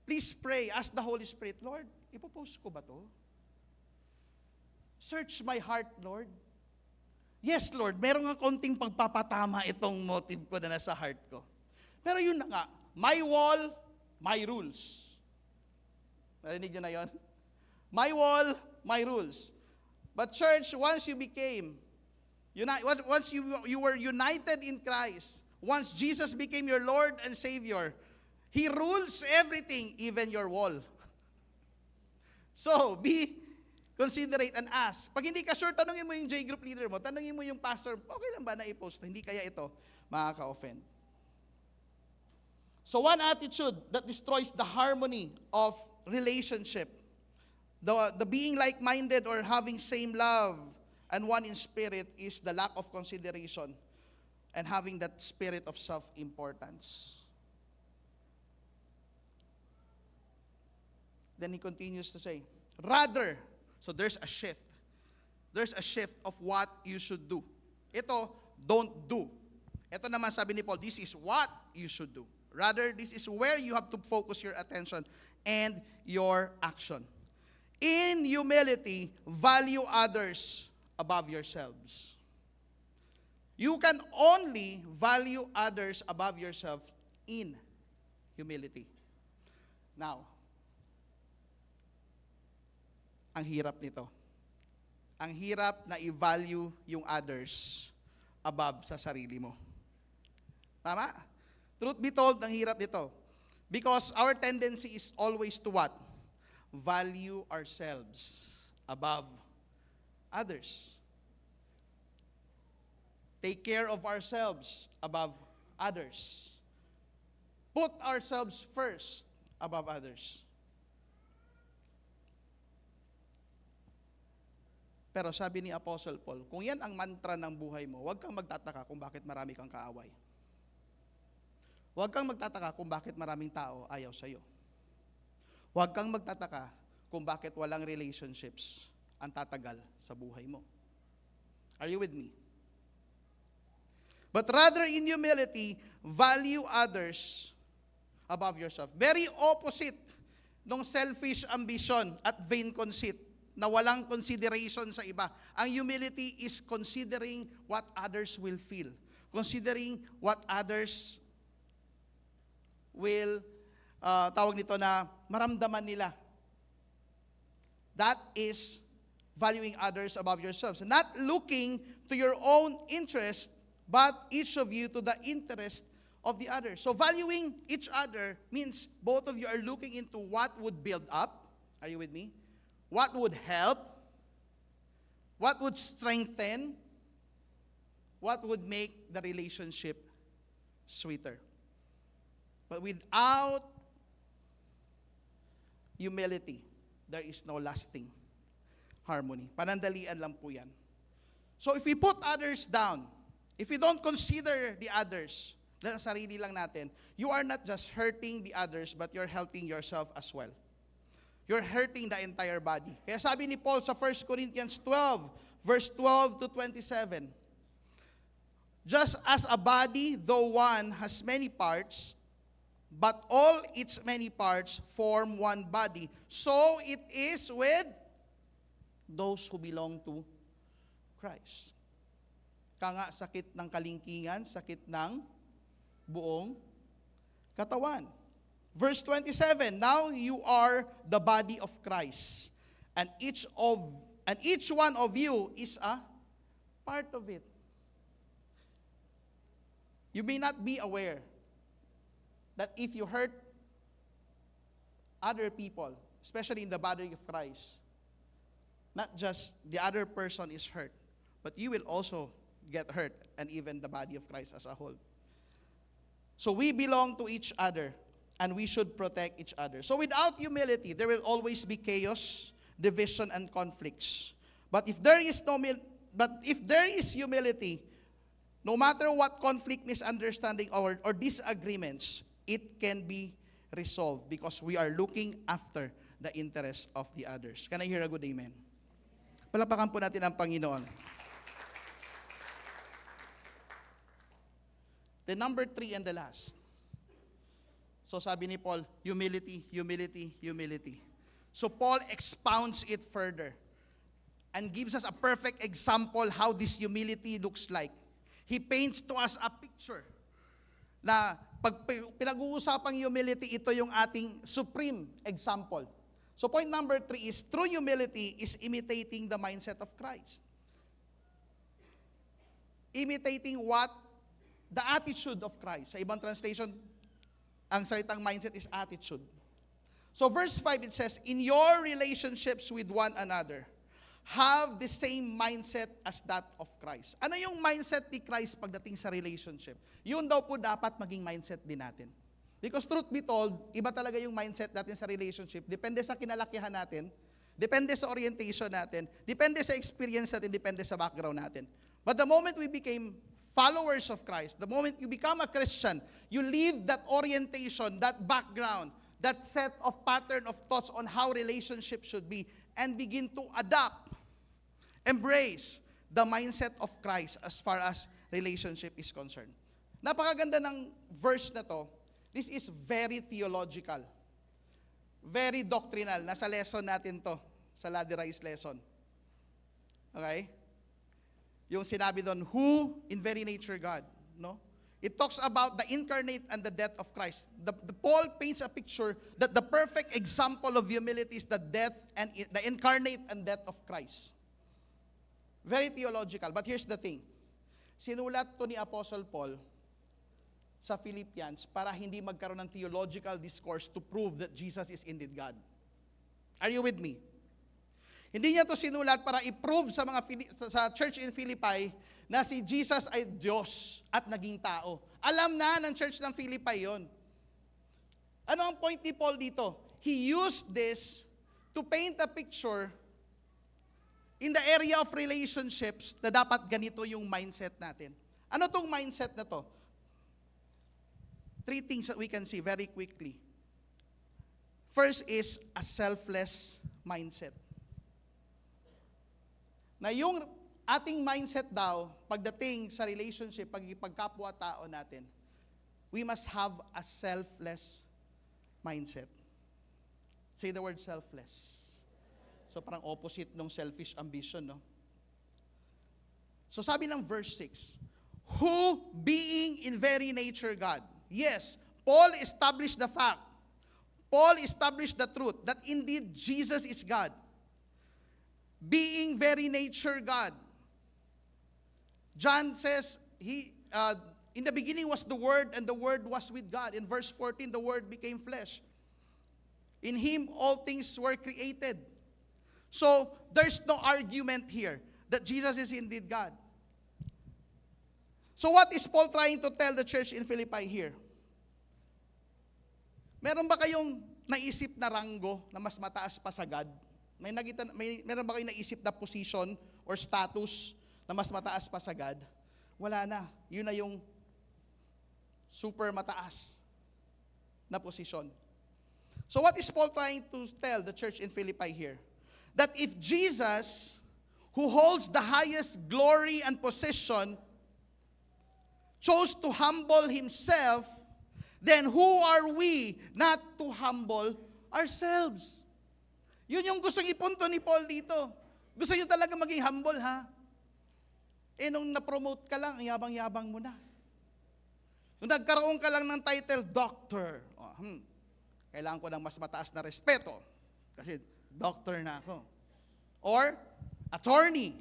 A: please pray, ask the Holy Spirit, Lord, ipopost ko ba to? Search my heart, Lord. Yes, Lord, meron nga konting pagpapatama itong motive ko na nasa heart ko. Pero yun na nga, my wall, my rules. Narinig nyo na yun? My wall, my rules. But church, once you became, once you were united in Christ, once Jesus became your Lord and Savior, He rules everything, even your wall. So, be considerate and ask. Pag hindi ka sure, tanungin mo yung J group leader mo, tanungin mo yung pastor, okay lang ba na i-post? Hindi kaya ito makaka-offend. So one attitude that destroys the harmony of relationship, the being like-minded or having same love and one in spirit, is the lack of consideration and having that spirit of self-importance. Then he continues to say, rather, so there's a shift. There's a shift of what you should do. Ito, don't do. Ito naman sabi ni Paul, this is what you should do. Rather, this is where you have to focus your attention and your action. In humility, value others above yourselves. You can only value others above yourself in humility. Now, ang hirap nito. Ang hirap na i-value yung others above sa sarili mo. Tama? Truth be told, ang hirap nito. Because our tendency is always to what? Value ourselves above others. Take care of ourselves above others. Put ourselves first above others. Pero sabi ni Apostle Paul, kung yan ang mantra ng buhay mo, huwag kang magtataka kung bakit marami kang kaaway. Huwag kang magtataka kung bakit maraming tao ayaw sa'yo. Huwag kang magtataka kung bakit walang relationships ang tatagal sa buhay mo. Are you with me? But rather in humility, value others above yourself. Very opposite ng selfish ambition at vain conceit na walang consideration sa iba. Ang humility is considering what others will feel. Considering what others will, tawag nito na, maramdaman nila. That is valuing others above yourselves. Not looking to your own interest, but each of you to the interest of the other. So valuing each other means both of you are looking into what would build up. Are you with me? What would help? What would strengthen? What would make the relationship sweeter? But without humility, there is no lasting harmony. Panandalian lang po yan. So if we put others down, if we don't consider the others, sa sarili lang natin, you are not just hurting the others, but you're hurting yourself as well. You're hurting the entire body. Kaya sabi ni Paul sa 1 Corinthians 12, verse 12 to 27, just as a body, though one, has many parts, but all its many parts form one body, so it is with those who belong to Christ. Kanga sakit ng kalingkingan, sakit ng buong katawan. Verse 27, now you are the body of Christ, and each one of you is a part of it. You may not be aware that if you hurt other people, especially in the body of Christ, not just the other person is hurt, but you will also get hurt, and even the body of Christ as a whole. So we belong to each other, and we should protect each other. So without humility, there will always be chaos, division, and conflicts. But if there is humility, No matter what conflict, misunderstanding, or disagreements, it can be resolved because we are looking after the interests of the others. Can I hear a good amen? Palapakan po natin ang Panginoon. The number 3 and the last. So sabi ni Paul, humility, humility, humility. So Paul expounds it further and gives us a perfect example how this humility looks like. He paints to us a picture na pag pinag-uusapang humility, ito yung ating supreme example. So point number 3 is, true humility is imitating the mindset of Christ. Imitating what? The attitude of Christ. Sa ibang translation, ang salitang mindset is attitude. So verse 5, it says, in your relationships with one another, have the same mindset as that of Christ. Ano yung mindset ni Christ pagdating sa relationship? Yun daw po dapat maging mindset din natin. Because truth be told, iba talaga yung mindset natin sa relationship. Depende sa kinalakihan natin, depende sa orientation natin, depende sa experience natin, depende sa background natin. But the moment we became followers of Christ, the moment you become a Christian, you leave that orientation, that background, that set of pattern of thoughts on how relationship should be, and begin to adopt, embrace the mindset of Christ as far as relationship is concerned. Napakaganda ng verse na to. This is very theological. Very doctrinal. Nasa lesson natin to, sa Ladder Rise lesson. Okay? Yung sinabi doon, who in very nature God. No? It talks about the incarnate and the death of Christ. The Paul paints a picture that the perfect example of humility is the death and the incarnate and death of Christ. Very theological. But here's the thing. Sinulat to ni Apostle Paul sa Philippians para hindi magkaroon ng theological discourse to prove that Jesus is indeed God. Are you with me? Hindi niya to sinulat para i-prove sa sa church in Philippi na si Jesus ay Diyos at naging tao. Alam na ng church ng Philippi yon. Ano ang point ni Paul dito? He used this to paint a picture in the area of relationships na dapat ganito yung mindset natin. Ano tong mindset na to? 3 things that we can see very quickly. First is a selfless mindset. Na yung ating mindset daw, pagdating sa relationship, pagkapwa-tao natin, we must have a selfless mindset. Say the word selfless. So parang opposite ng selfish ambition, no? So sabi ng verse 6, who being in very nature God. Yes, Paul established the fact. Paul established the truth that indeed Jesus is God. Being very nature God. John says, in the beginning was the Word, and the Word was with God. In verse 14, the Word became flesh. In Him all things were created. So, there's no argument here that Jesus is indeed God. So, what is Paul trying to tell the church in Philippi here? Meron ba kayong naisip na ranggo na mas mataas pa sa God? Meron ba kayong naisip na position or status na mas mataas pa sa God? Wala na. Yun na yung super mataas na posisyon. So what is Paul trying to tell the church in Philippi here? That if Jesus, who holds the highest glory and position, chose to humble Himself, then who are we not to humble ourselves? Yun yung gustong ipunto ni Paul dito. Gusto nyo talaga maging humble, ha? Nung na-promote ka lang, yabang-yabang mo na. Nung nagkaroon ka lang ng title, doctor. Kailangan ko ng mas mataas na respeto. Kasi doctor na ako. Or attorney.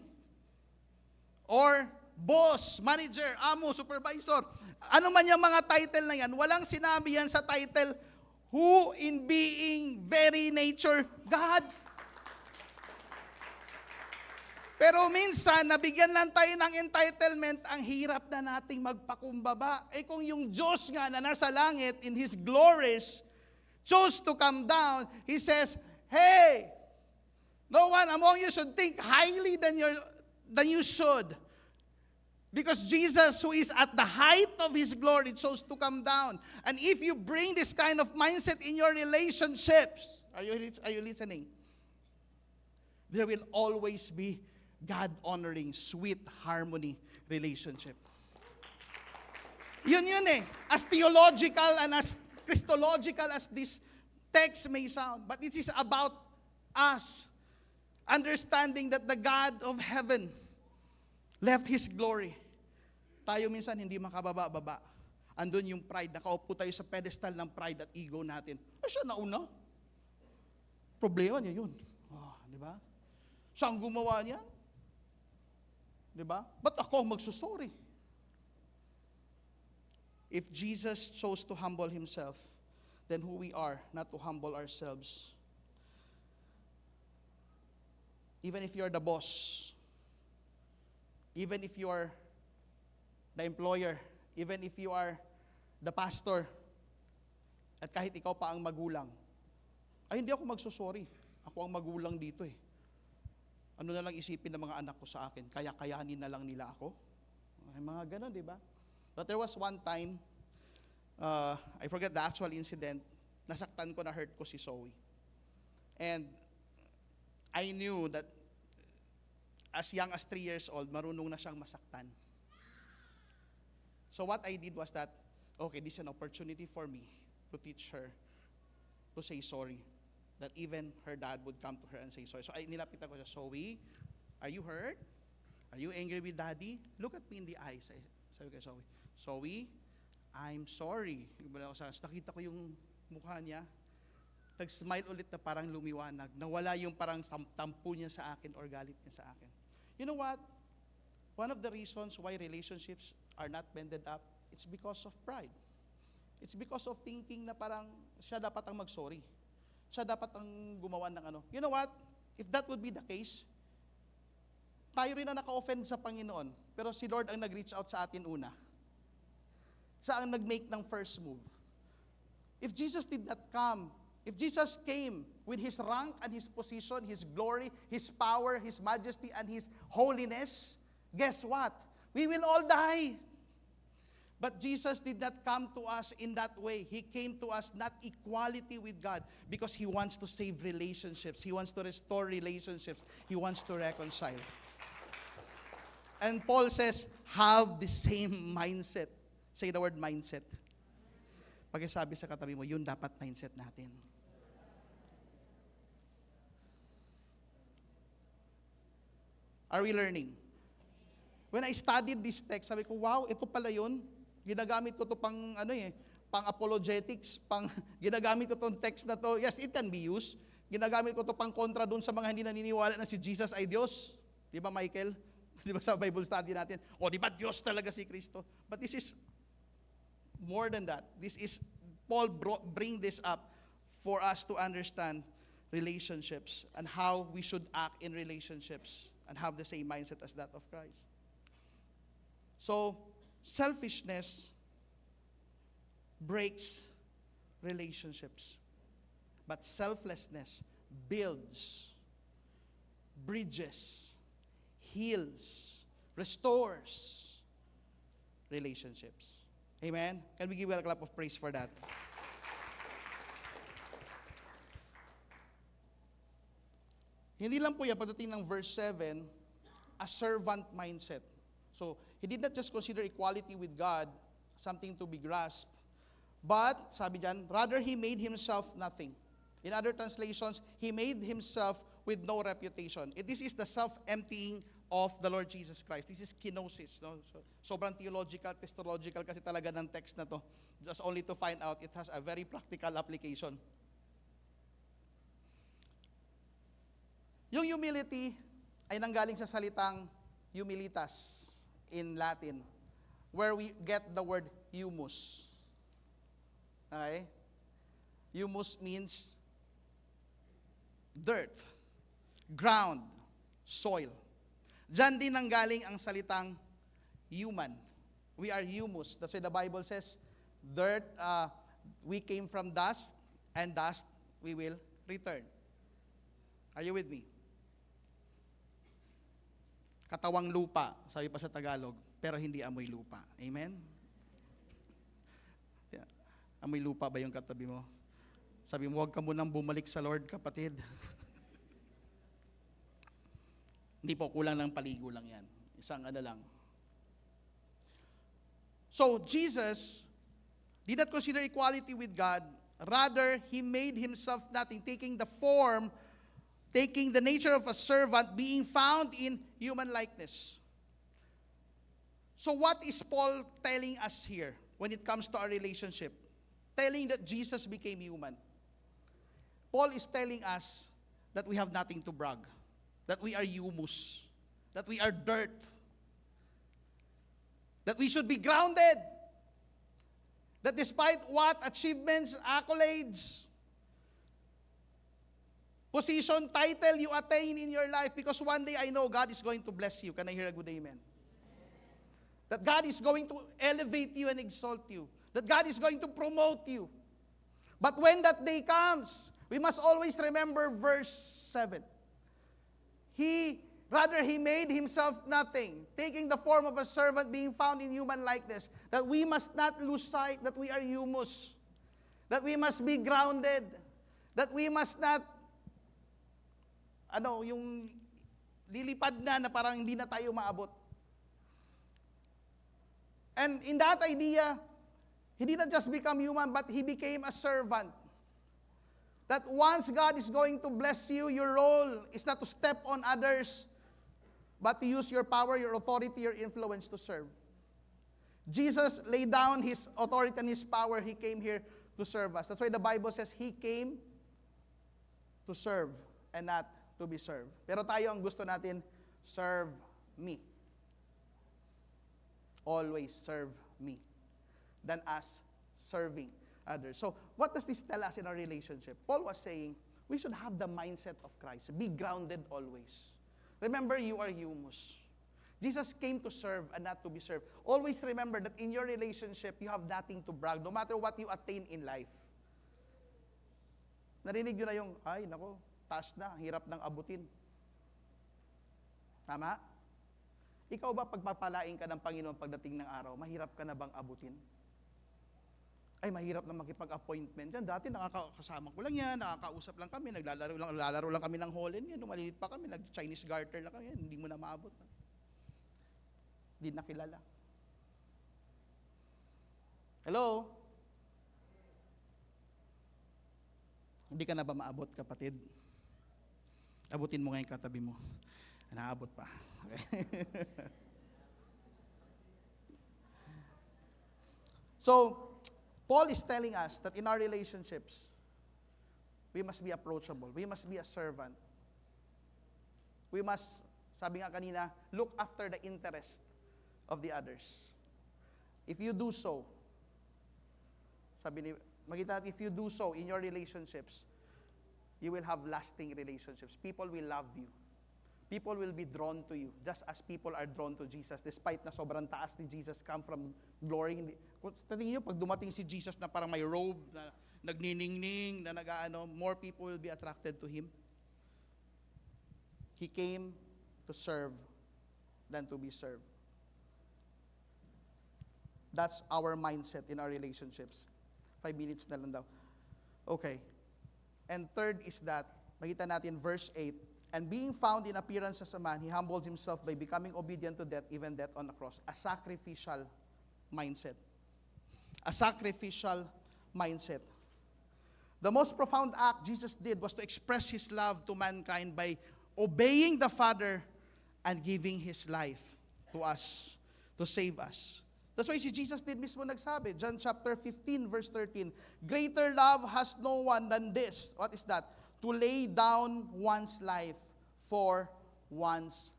A: Or boss, manager, amo, supervisor. Ano man yung mga title na yan, walang sinabi yan sa title, who in being very nature, God. Pero minsan, nabigyan lang tayo ng entitlement, ang hirap na nating magpakumbaba. Kung yung Diyos nga na nasa langit, in His glories, chose to come down, He says, hey, no one among you should think highly than you should. Because Jesus, who is at the height of His glory, chose to come down. And if you bring this kind of mindset in your relationships, are you listening? There will always be God-honoring, sweet harmony relationship. Yun eh. As theological and as Christological as this text may sound, but it is about us understanding that the God of heaven left His glory. Tayo minsan hindi makababa-baba. Andun yung pride. Nakaupo tayo sa pedestal ng pride at ego natin. Siya nauna. Problema niya yun. Di ba? Siya ang gumawa niya. Di ba? Ba't ako magsusorry? If Jesus chose to humble Himself, then who we are not to humble ourselves. Even if you're the boss, even if you are the employer, even if you are the pastor, at kahit ikaw pa ang magulang, ay hindi ako magsusorry. Ako ang magulang dito eh. Ano na lang isipin ng mga anak ko sa akin? Kaya-kayanin na lang nila ako? Ay, mga ganon, di ba? But there was one time, I forget the actual incident, nasaktan ko, na-hurt ko si Zoe. And I knew that as young as 3 years old, marunong na siyang masaktan. So what I did was that, okay, this is an opportunity for me to teach her to say sorry. That even her dad would come to her and say sorry. So nilapitan ko siya, Zoe, are you hurt? Are you angry with daddy? Look at me in the eyes. Sabi ko, Zoe, I'm sorry. Nakita ko yung mukha niya. Nag-smile ulit na parang lumiwanag. Nawala yung parang tampo niya sa akin or galit niya sa akin. You know what? One of the reasons why relationships are not mended up, it's because of pride. It's because of thinking na parang siya dapat ang mag-sorry. Siya dapat ang gumawa ng ano. You know what? If that would be the case, tayo rin ang naka-offend sa Panginoon. Pero si Lord ang nag-reach out sa atin una. Siya ang nag-make ng first move. If Jesus did not come, if Jesus came with His rank and His position, His glory, His power, His majesty, and His holiness, guess what? We will all die. But Jesus did not come to us in that way. He came to us not equality with God because He wants to save relationships. He wants to restore relationships. He wants to reconcile. And Paul says, have the same mindset. Say the word mindset. Pag-sabi sa katabi mo, yun dapat mindset natin. Are we learning? When I studied this text, sabi ko, wow, ito pala yun. Ginagamit ko to pang apologetics, ginagamit ko tong text na to. Yes, it can be used. Ginagamit ko to pang kontra dun sa mga hindi naniniwala na si Jesus ay Diyos. Di ba, Michael? Di ba sa Bible study natin? O, di ba Diyos talaga si Kristo? But this is more than that. Paul bring this up for us to understand relationships and how we should act in relationships and have the same mindset as that of Christ. So, selfishness breaks relationships. But selflessness builds, bridges, heals, restores relationships. Amen? Can we give a clap of praise for that? Hindi lang po yan, pagdating ng verse 7, a servant mindset. So, he did not just consider equality with God something to be grasped, but, sabi dyan, rather he made himself nothing. In other translations, he made himself with no reputation. This is the self-emptying of the Lord Jesus Christ. This is kenosis. No? So, sobrang theological, Christological kasi talaga ng text na to. Just only to find out, it has a very practical application. Yung humility ay nanggaling sa salitang humilitas in Latin, where we get the word humus. Okay? Humus means dirt, ground, soil. Diyan din nanggaling ang salitang human. We are humus. That's why the Bible says, dirt, we came from dust, and dust we will return. Are you with me? Katawang lupa, sabi pa sa Tagalog. pero hindi amoy lupa. Amen? Yeah. Amoy lupa ba yung katabi mo? Sabi mo, huwag ka munang bumalik sa Lord, kapatid. Hindi po, kulang ng paligo lang yan. Isang ano lang. So, Jesus did not consider equality with God. Rather, He made Himself nothing, taking the nature of a servant, being found in human likeness. So what is Paul telling us here when it comes to our relationship? Telling that Jesus became human. Paul is telling us that we have nothing to brag, that we are humus, that we are dirt, that we should be grounded, that despite what achievements, accolades, position, title you attain in your life, because one day I know God is going to bless you. Can I hear a good amen? That God is going to elevate you and exalt you. That God is going to promote you. But when that day comes, we must always remember verse 7. He made Himself nothing, taking the form of a servant, being found in human likeness. That we must not lose sight that we are humus. That we must be grounded. That we must not, yung lilipad na parang hindi na tayo maabot. And in that idea, He did not just become human, but He became a servant. That once God is going to bless you, your role is not to step on others, but to use your power, your authority, your influence to serve. Jesus laid down His authority and His power. He came here to serve us. That's why the Bible says He came to serve and not to be served. Pero tayo ang gusto natin, serve me. Always serve me than us serving others. So, what does this tell us in our relationship? Paul was saying, we should have the mindset of Christ. Be grounded always. Remember, you are humus. Jesus came to serve and not to be served. Always remember that in your relationship, you have nothing to brag, no matter what you attain in life. Narinig nyo na yung, ay, nako, taas na, hirap ng abutin. Tama? Ikaw ba pagpapalain ka ng Panginoon pagdating ng araw, mahirap ka na bang abutin? Ay, mahirap na makipag-appointment yan. Dati nakakasama ko lang yan, nakakausap lang kami, naglalaro lang kami ng Holland yan, nung malilit pa kami, nag-Chinese garter lang kami yan, hindi mo na maabot. Hindi nakilala. Hello? Hindi ka na ba maabot, kapatid? Abutin mo ngayon katabi mo. Naabot pa. Okay. So, Paul is telling us that in our relationships, we must be approachable. We must be a servant. We must, sabi nga kanina, look after the interest of the others. If you do so, makita natin, if you do so in your relationships, you will have lasting relationships. People will love you. People will be drawn to you, just as people are drawn to Jesus. Despite na sobrang taas ni Jesus, come from glory. Kung tingin nyo, pag dumating si Jesus na parang may robe, na nagniningning, na more people will be attracted to Him. He came to serve than to be served. That's our mindset in our relationships. 5 minutes na lang daw. Okay. And third is that, makita natin verse 8, and being found in appearance as a man, He humbled Himself by becoming obedient to death, even death on the cross. A sacrificial mindset. A sacrificial mindset. The most profound act Jesus did was to express His love to mankind by obeying the Father and giving His life to us, to save us. That's why si Jesus did mismo nagsabi, John chapter 15, verse 13, greater love has no one than this. What is that? To lay down one's life for one's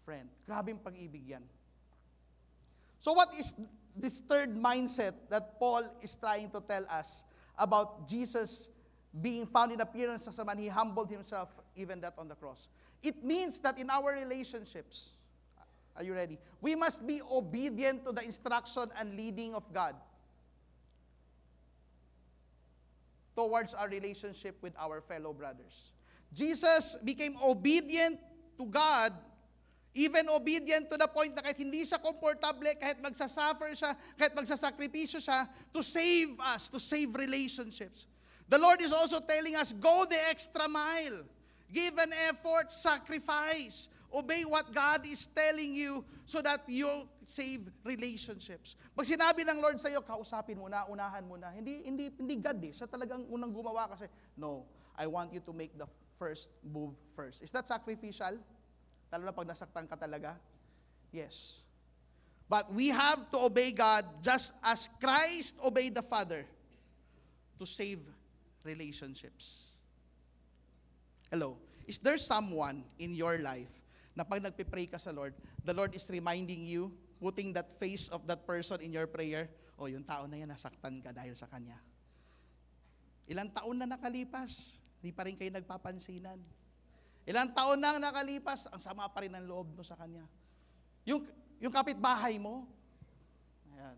A: friend. Grabing pag-ibig yan. So what is this third mindset that Paul is trying to tell us about Jesus being found in appearance as a man? He humbled Himself, even that on the cross. It means that in our relationships, are you ready? We must be obedient to the instruction and leading of God towards our relationship with our fellow brothers. Jesus became obedient to God Even obedient to the point na kahit hindi siya komportable, kahit magsasuffer siya, kahit magsasakripisyo siya, to save us, to save relationships. The Lord is also telling us, go the extra mile. Give an effort, sacrifice. Obey what God is telling you so that you save relationships. Pag sinabi ng Lord sa iyo, kausapin mo na, unahan mo na. Hindi God eh. Siya talagang unang gumawa kasi, no, I want you to make the first move first. Is that sacrificial? Lalo na pag nasaktan ka talaga? Yes. But we have to obey God just as Christ obeyed the Father to save relationships. Hello. Is there someone in your life na pag nagpe-pray ka sa Lord, the Lord is reminding you, putting that face of that person in your prayer, oh, yung tao na yan, nasaktan ka dahil sa kanya. Ilang taon na nakalipas, hindi pa rin kayo nagpapansinan. Ilang taon nang nakalipas, ang sama pa rin ng loob mo sa kanya. Yung kapitbahay mo, ayan.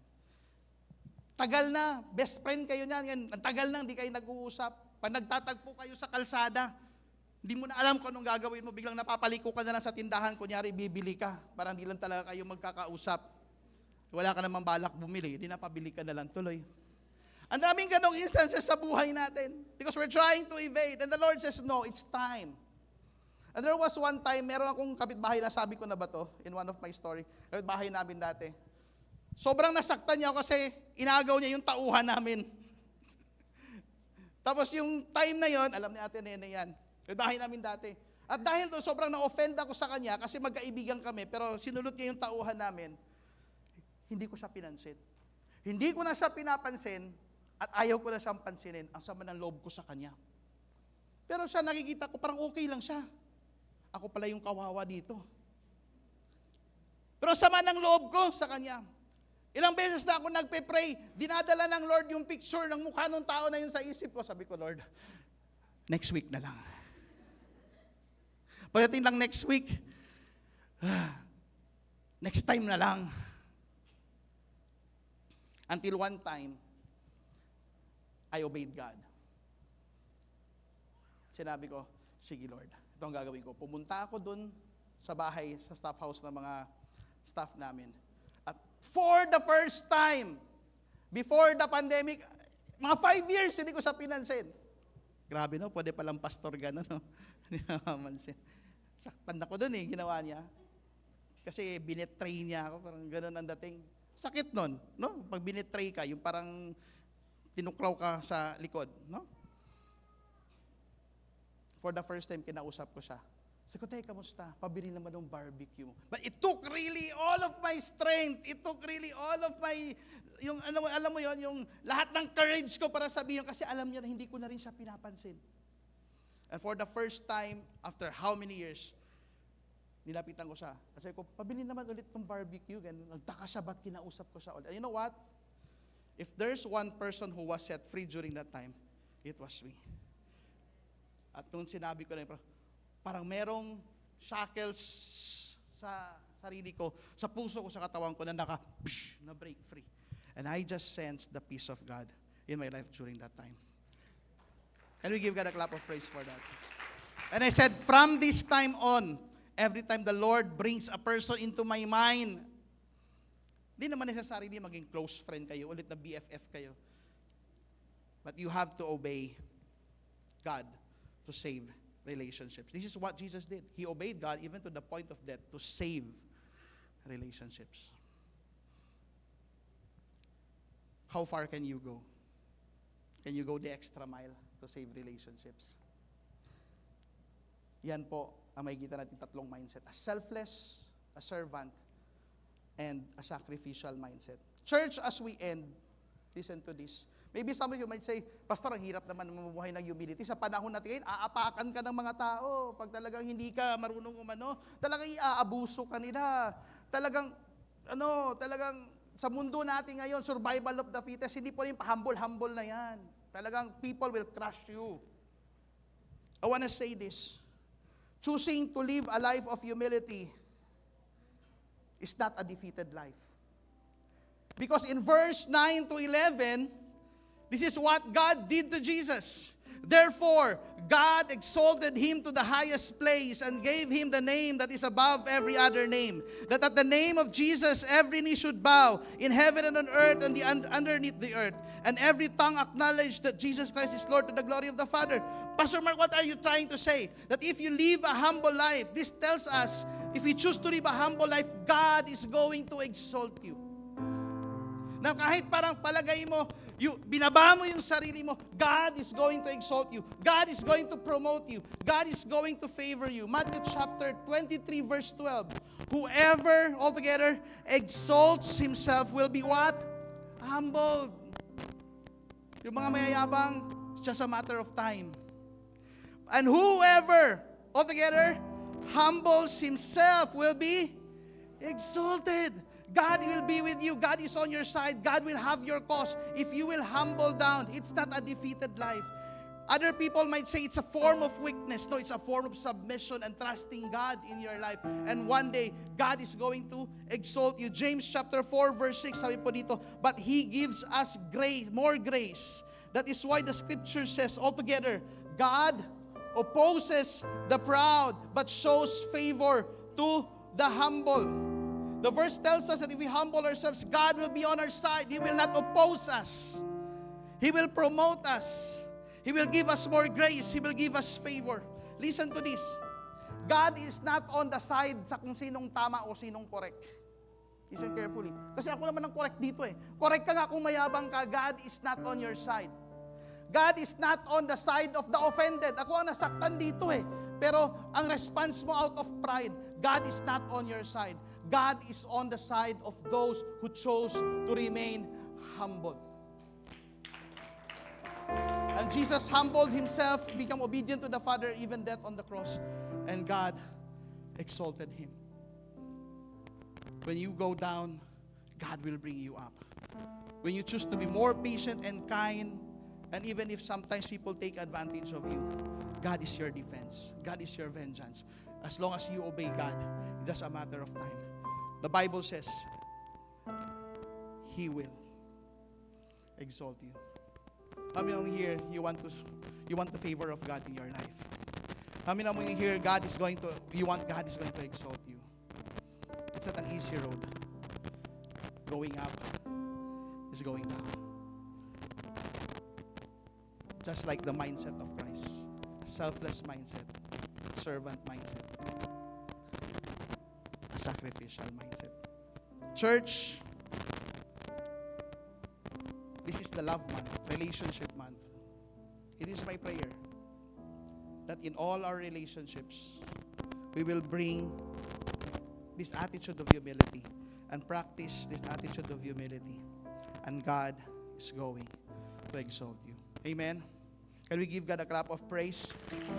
A: Tagal na, best friend kayo niyan, ang tagal na, hindi kayo nag-uusap. Pag nagtatagpo kayo sa kalsada, hindi mo na alam kung anong gagawin mo, biglang napapaliko ka na lang sa tindahan, kunyari bibili ka, para hindi lang talaga kayo magkakausap. Wala ka namang balak bumili, hindi napabili ka na lang tuloy. Ang daming ganong instances sa buhay natin because we're trying to evade. And the Lord says, no, it's time. And there was one time, meron akong kapitbahay na sabi ko na ba to in one of my story, kapitbahay namin dati. Sobrang nasaktan niya ako kasi inagaw niya yung tauhan namin. Tapos yung time na yon, alam ni Ate Nene yan, kapitbahay namin dati. At dahil doon, sobrang na-offend ako sa kanya kasi magkaibigan kami, pero sinulot niya yung tauhan namin, hindi ko siya pinansin. Hindi ko na siya pinapansin at ayaw ko na siyang pansinin ang sama ng loob ko sa kanya. Pero siya, nakikita ko, parang okay lang siya. Ako pala yung kawawa dito. Pero sama ng loob ko sa kanya. Ilang beses na ako nagpe-pray, dinadala ng Lord yung picture ng mukha ng tao na yun sa isip ko. Sabi ko, Lord, next week na lang. Pagdating lang next week, next time na lang. Until one time, I obeyed God. Sinabi ko, sige Lord, ito ang gagawin ko. Pumunta ako dun sa bahay, sa staff house ng mga staff namin. At for the first time, before the pandemic, mga 5 years, hindi ko siya pinansin. Grabe no, pwede palang pastor gano'n, no? Hindi namansin. Saktan ako dun ginawa niya. Kasi binetray niya ako, parang gano'n ang dating. Sakit nun, no? Pag binetray ka, yung parang tinuklaw ka sa likod, no? For the first time, kinausap ko siya. Sabi ko, kamusta? Pabili naman ng barbecue. But it took really all of my strength. It took really all of my, yung, alam mo yon, yung lahat ng courage ko para sabihin, kasi alam niya na hindi ko na rin siya pinapansin. And for the first time, after how many years, nilapitan ko siya. Kasi ko, pabili naman ulit ng barbecue. Ganun. Nagtaka siya, ba't kinausap ko siya ulit? And you know what? If there's one person who was set free during that time, it was me. At nung sinabi ko na yun, parang merong shackles sa sarili ko, sa puso ko, sa katawan ko na na-break free. And I just sensed the peace of God in my life during that time. And we give God a clap of praise for that. And I said, from this time on, every time the Lord brings a person into my mind, di naman necessarily maging close friend kayo, ulit na BFF kayo. But you have to obey God to save relationships. This is what Jesus did. He obeyed God even to the point of death to save relationships. How far can you go? Can you go the extra mile to save relationships? Yan po ang makikita natin tatlong mindset. A selfless, a servant, and a sacrificial mindset. Church, as we end, listen to this. Maybe some of you might say, Pastor, ang hirap naman mamuhay ng humility. Sa panahon natin ngayon, aapakan ka ng mga tao. Pag talagang hindi ka marunong umano, talagang iaabuso ka nila. Talagang sa mundo natin ngayon, survival of the fittest, hindi po rin pa-humble na yan. Talagang people will crush you. I wanna say this. Choosing to live a life of humility is not a defeated life. Because in verse 9 to 11, this is what God did to Jesus. Therefore, God exalted him to the highest place and gave him the name that is above every other name, that at the name of Jesus every knee should bow in heaven and on earth and underneath the earth, and every tongue acknowledge that Jesus Christ is Lord, to the glory of the Father. Pastor Mark, what are you trying to say? That if you live a humble life, this tells us, if you choose to live a humble life, God is going to exalt you. Na kahit parang palagay mo, binaba mo yung sarili mo, God is going to exalt you. God is going to promote you. God is going to favor you. Matthew chapter 23 verse 12. Whoever, altogether, exalts himself will be what? Humbled. Yung mga mayayabang, it's just a matter of time. And whoever, altogether, humbles himself will be exalted. God will be with you. God is on your side. God will have your cause. If you will humble down, it's not a defeated life. Other people might say it's a form of weakness. No, it's a form of submission and trusting God in your life. And one day, God is going to exalt you. James chapter 4 verse 6, sabi po dito, but He gives us grace, more grace. That is why the scripture says altogether, God opposes the proud, but shows favor to the humble. The verse tells us that if we humble ourselves, God will be on our side. He will not oppose us. He will promote us. He will give us more grace. He will give us favor. Listen to this. God is not on the side sa kung sinong tama o sinong correct. Listen carefully. Kasi ako naman ang correct dito eh. Correct ka nga kung mayabang ka, God is not on your side. God is not on the side of the offended. Ako ang nasaktan dito eh. Pero ang response mo out of pride, God is not on your side. God is on the side of those who chose to remain humble. And Jesus humbled himself, became obedient to the Father, even death on the cross. And God exalted him. When you go down, God will bring you up. When you choose to be more patient and kind, and even if sometimes people take advantage of you, God is your defense. God is your vengeance. As long as you obey God, it's just a matter of time. The Bible says, He will exalt you. How many of you here, you want the favor of God in your life? How many of you here, you want God is going to exalt you? It's not an easy road. Going up is going down. Just like the mindset of Christ. Selfless mindset. Servant mindset. A sacrificial mindset. Church, this is the love month, relationship month. It is my prayer that in all our relationships, we will bring this attitude of humility and practice this attitude of humility. And God is going to exalt you. Amen. Can we give God a clap of praise?